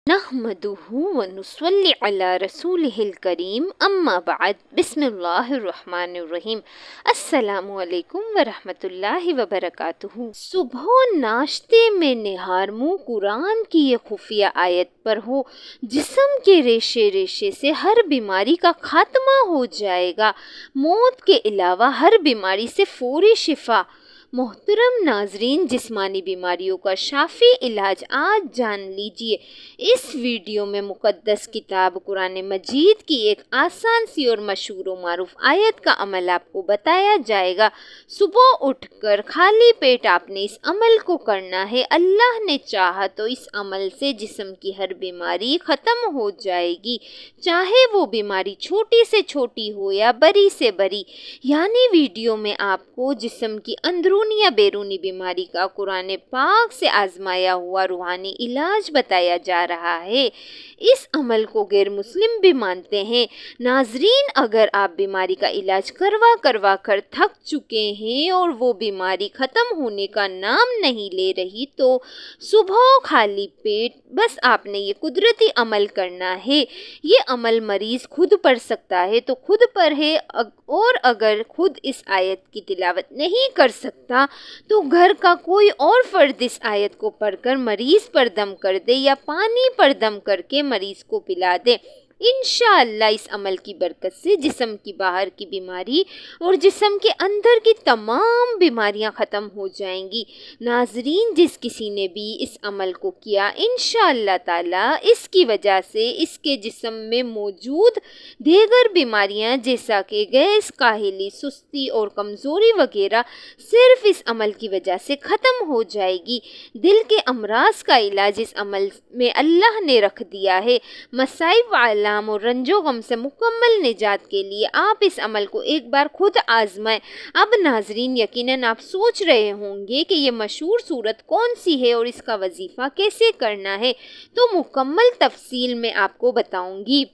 نحمدہ ونصلی علی رسولہ الکریم اما بعد بسم اللہ الرحمن الرحیم السلام علیکم ورحمۃ اللہ وبرکاتہ۔ صبح ناشتے میں نہار منہ قرآن کی یہ خفیہ آیت پر ہو، جسم کے ریشے ریشے سے ہر بیماری کا خاتمہ ہو جائے گا، موت کے علاوہ ہر بیماری سے فوری شفا۔ محترم ناظرین، جسمانی بیماریوں کا شافی علاج آج جان لیجئے۔ اس ویڈیو میں مقدس کتاب قرآن مجید کی ایک آسان سی اور مشہور و معروف آیت کا عمل آپ کو بتایا جائے گا۔ صبح اٹھ کر خالی پیٹ آپ نے اس عمل کو کرنا ہے۔ اللہ نے چاہا تو اس عمل سے جسم کی ہر بیماری ختم ہو جائے گی، چاہے وہ بیماری چھوٹی سے چھوٹی ہو یا بڑی سے بڑی۔ یعنی ویڈیو میں آپ کو جسم کی اندرونی یا بیرونی بیماری کا قرآن پاک سے آزمایا ہوا روحانی علاج بتایا جا رہا ہے۔ اس عمل کو غیر مسلم بھی مانتے ہیں۔ ناظرین، اگر آپ بیماری کا علاج کروا کر تھک چکے ہیں اور وہ بیماری ختم ہونے کا نام نہیں لے رہی، تو صبح خالی پیٹ بس آپ نے یہ قدرتی عمل کرنا ہے۔ یہ عمل مریض خود پڑھ سکتا ہے تو خود پڑھے، اور اگر خود اس آیت کی تلاوت نہیں کر سکتا تو گھر کا کوئی اور فرد اس آیت کو پڑھ کر مریض پر دم کر دے یا پانی پر دم کر کے مریض کو پلا دے۔ انشاءاللہ اس عمل کی برکت سے جسم کی باہر کی بیماری اور جسم کے اندر کی تمام بیماریاں ختم ہو جائیں گی۔ ناظرین، جس کسی نے بھی اس عمل کو کیا، انشاءاللہ تعالی اس کی وجہ سے اس کے جسم میں موجود دیگر بیماریاں جیسا کہ گیس، کاہلی، سستی اور کمزوری وغیرہ صرف اس عمل کی وجہ سے ختم ہو جائے گی۔ دل کے امراض کا علاج اس عمل میں اللہ نے رکھ دیا ہے۔ مصائب، آلام اور رنج و غم سے مکمل نجات کے لیے آپ اس عمل کو ایک بار خود آزمائیں۔ اب ناظرین، یقیناً آپ سوچ رہے ہوں گے کہ یہ مشہور سورت کون سی ہے اور اس کا وظیفہ کیسے کرنا ہے، تو مکمل تفصیل میں آپ کو بتاؤں گی۔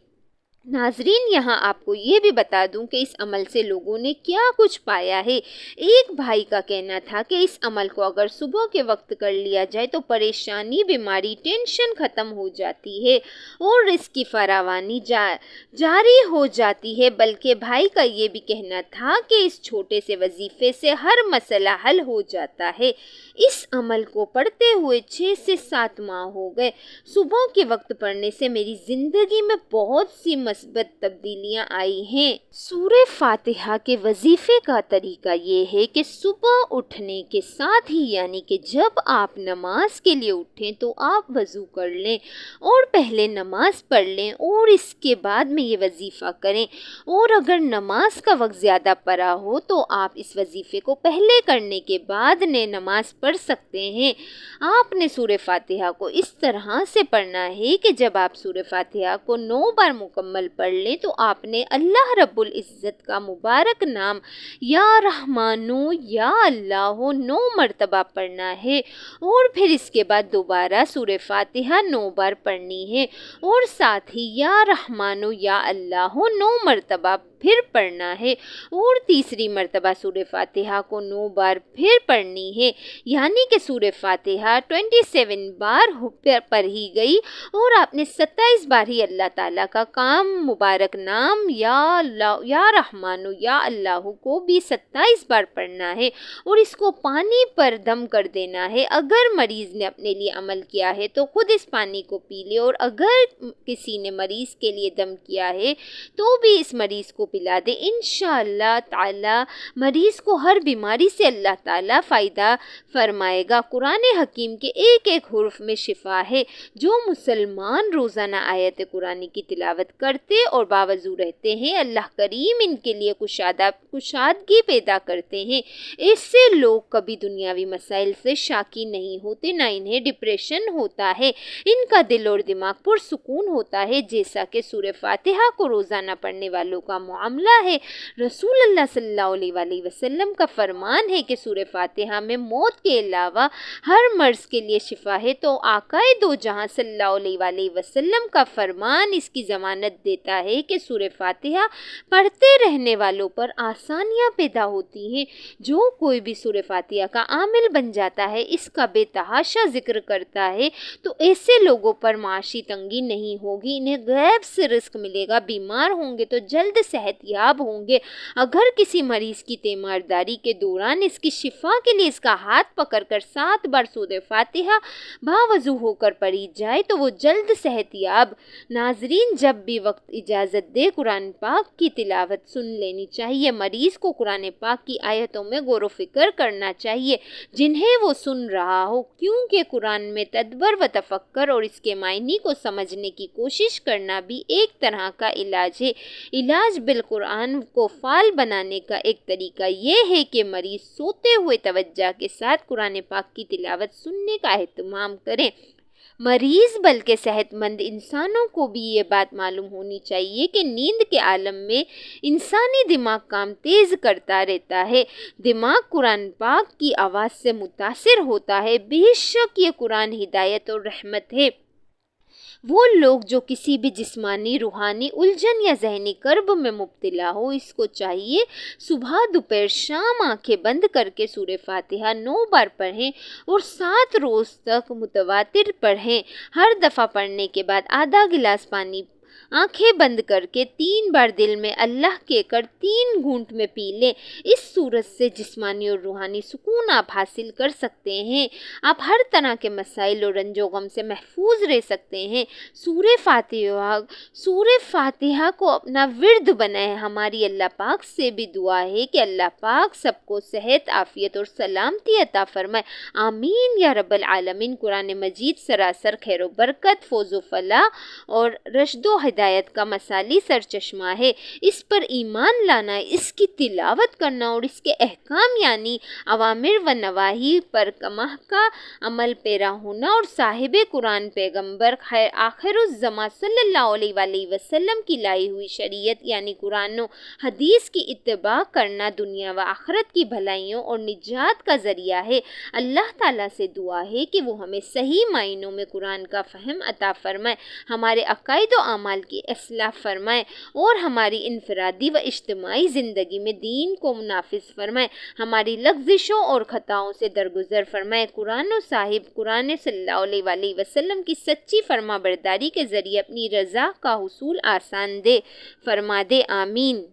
ناظرین، یہاں آپ کو یہ بھی بتا دوں کہ اس عمل سے لوگوں نے کیا کچھ پایا ہے۔ ایک بھائی کا کہنا تھا کہ اس عمل کو اگر صبح کے وقت کر لیا جائے تو پریشانی، بیماری، ٹینشن ختم ہو جاتی ہے اور رزق کی فراوانی جاری ہو جاتی ہے۔ بلکہ بھائی کا یہ بھی کہنا تھا کہ اس چھوٹے سے وظیفے سے ہر مسئلہ حل ہو جاتا ہے۔ اس عمل کو پڑھتے ہوئے 6 سے 7 ماہ ہو گئے۔ صبح کے وقت پڑھنے سے میری زندگی میں بہت سی مثبت تبدیلیاں آئی ہیں۔ سورہ فاتحہ کے وظیفے کا طریقہ یہ ہے کہ صبح اٹھنے کے ساتھ ہی، یعنی کہ جب آپ نماز کے لیے اٹھیں تو آپ وضو کر لیں اور پہلے نماز پڑھ لیں اور اس کے بعد میں یہ وظیفہ کریں۔ اور اگر نماز کا وقت زیادہ پڑا ہو تو آپ اس وظیفے کو پہلے کرنے کے بعد نماز پڑھ سکتے ہیں۔ آپ نے سورہ فاتحہ کو اس طرح سے پڑھنا ہے کہ جب آپ سورہ فاتحہ کو 9 بار مکمل پڑھ لیں تو آپ نے اللہ رب العزت کا مبارک نام یا رحمانو یا اللہ 9 مرتبہ پڑھنا ہے، اور پھر اس کے بعد دوبارہ سورہ فاتحہ 9 بار پڑھنی ہے، اور ساتھ ہی یا رحمانو یا اللہ 9 مرتبہ پھر پڑھنا ہے، اور تیسری مرتبہ سورہ فاتحہ کو 9 بار پھر پڑھنی ہے۔ یعنی کہ سورہ فاتحہ 27 بار پڑھی گئی، اور آپ نے 27 بار ہی اللہ تعالیٰ کا کام مبارک نام یا اللہ یا رحمانو یا اللہ کو بھی 27 بار پڑھنا ہے، اور اس کو پانی پر دم کر دینا ہے۔ اگر مریض نے اپنے لیے عمل کیا ہے تو خود اس پانی کو پی لے، اور اگر کسی نے مریض کے لیے دم کیا ہے تو بھی اس مریض کو پلا دے۔ انشاءاللہ تعالی مریض کو ہر بیماری سے اللہ تعالیٰ فائدہ فرمائے گا۔ قرآن حکیم کے ایک ایک حرف میں شفا ہے۔ جو مسلمان روزانہ آیت قرآن کی تلاوت کرتے اور باوضو رہتے ہیں، اللہ کریم ان کے لیے کشادگی پیدا کرتے ہیں۔ اس سے لوگ کبھی دنیاوی مسائل سے شاکی نہیں ہوتے، نہ انہیں ڈپریشن ہوتا ہے، ان کا دل اور دماغ پرسکون ہوتا ہے، جیسا کہ سورہ فاتحہ کو روزانہ پڑھنے والوں کا معاملہ ہے۔ رسول اللہ صلی اللہ علیہ وسلم کا فرمان ہے کہ سورہ فاتحہ میں موت کے علاوہ ہر مرض کے لیے شفا ہے، تو آقائے دو جہاں صلی اللہ علیہ وسلم کا فرمان اس کی ضمانت دیتا ہے کہ سورہ فاتحہ پڑھتے رہنے والوں پر آسانیاں پیدا ہوتی ہیں۔ جو کوئی بھی سورہ فاتحہ کا عامل بن جاتا ہے، اس کا بے تحاشا ذکر کرتا ہے، تو ایسے لوگوں پر معاشی تنگی نہیں ہوگی، انہیں غیب سے رزق ملے گا، بیمار ہوں گے تو جلد صحت یاب ہوں گے۔ اگر کسی مریض کی تیمارداری کے دوران اس کی شفا کے لیے اس کا ہاتھ پکڑ کر 7 بار سورہ فاتحہ باوضو ہو کر پڑھی جائے تو وہ جلد صحت یاب۔ ناظرین، جب بھی وقت اجازت دے قرآن پاک کی تلاوت سن لینی چاہیے۔ مریض کو قرآن پاک کی آیتوں میں غور و فکر کرنا چاہیے جنہیں وہ سن رہا ہو، کیونکہ قرآن میں تدبر و تفکر اور اس کے معنی کو سمجھنے کی کوشش کرنا بھی ایک طرح کا علاج ہے۔ علاج بالقرآن کو فعال بنانے کا ایک طریقہ یہ ہے کہ مریض سوتے ہوئے توجہ کے ساتھ قرآن پاک کی تلاوت سننے کا اہتمام کریں۔ مریض بلکہ صحت مند انسانوں کو بھی یہ بات معلوم ہونی چاہیے کہ نیند کے عالم میں انسانی دماغ کام تیز کرتا رہتا ہے۔ دماغ قرآن پاک کی آواز سے متاثر ہوتا ہے۔ بے شک یہ قرآن ہدایت اور رحمت ہے۔ وہ لوگ جو کسی بھی جسمانی، روحانی الجھن یا ذہنی کرب میں مبتلا ہو، اس کو چاہیے صبح دوپہر شام آنکھیں بند کر کے سورہ فاتحہ 9 بار پڑھیں اور 7 روز تک متواتر پڑھیں۔ ہر دفعہ پڑھنے کے بعد آدھا گلاس پانی آنکھیں بند کر کے 3 بار دل میں اللہ کہہ کر 3 گھونٹ میں پی لیں۔ اس صورت سے جسمانی اور روحانی سکون آپ حاصل کر سکتے ہیں۔ آپ ہر طرح کے مسائل اور رنج و غم سے محفوظ رہ سکتے ہیں۔ سورہ فاتحہ کو اپنا ورد بنائیں۔ ہماری اللہ پاک سے بھی دعا ہے کہ اللہ پاک سب کو صحت، عافیت اور سلامتی عطا فرمائے۔ آمین یا رب العالمین۔ قرآن مجید سراسر خیر و برکت، فوز و فلاح اور رشد و ہدایت کا مثالی سرچشمہ ہے۔ اس پر ایمان لانا، اس کی تلاوت کرنا اور اس کے احکام یعنی اوامر و نواہی پر کماہ کا عمل پیرا ہونا اور صاحب قرآن پیغمبر آخر الزماں صلی اللہ علیہ وآلہ وسلم کی لائی ہوئی شریعت یعنی قرآن و حدیث کی اتباع کرنا دنیا و آخرت کی بھلائیوں اور نجات کا ذریعہ ہے۔ اللہ تعالیٰ سے دعا ہے کہ وہ ہمیں صحیح معنوں میں قرآن کا فہم عطا فرمائے، ہمارے عقائد و اعمال کی اصلاح فرمائے اور ہماری انفرادی و اجتماعی زندگی میں دین کو نافذ فرمائے، ہماری لغزشوں اور خطاؤں سے درگزر فرمائے۔ قرآن و صاحب قرآن صلی اللہ علیہ وآلہ وسلم کی سچی فرما برداری کے ذریعے اپنی رضا کا حصول آسان فرما دے۔ آمین۔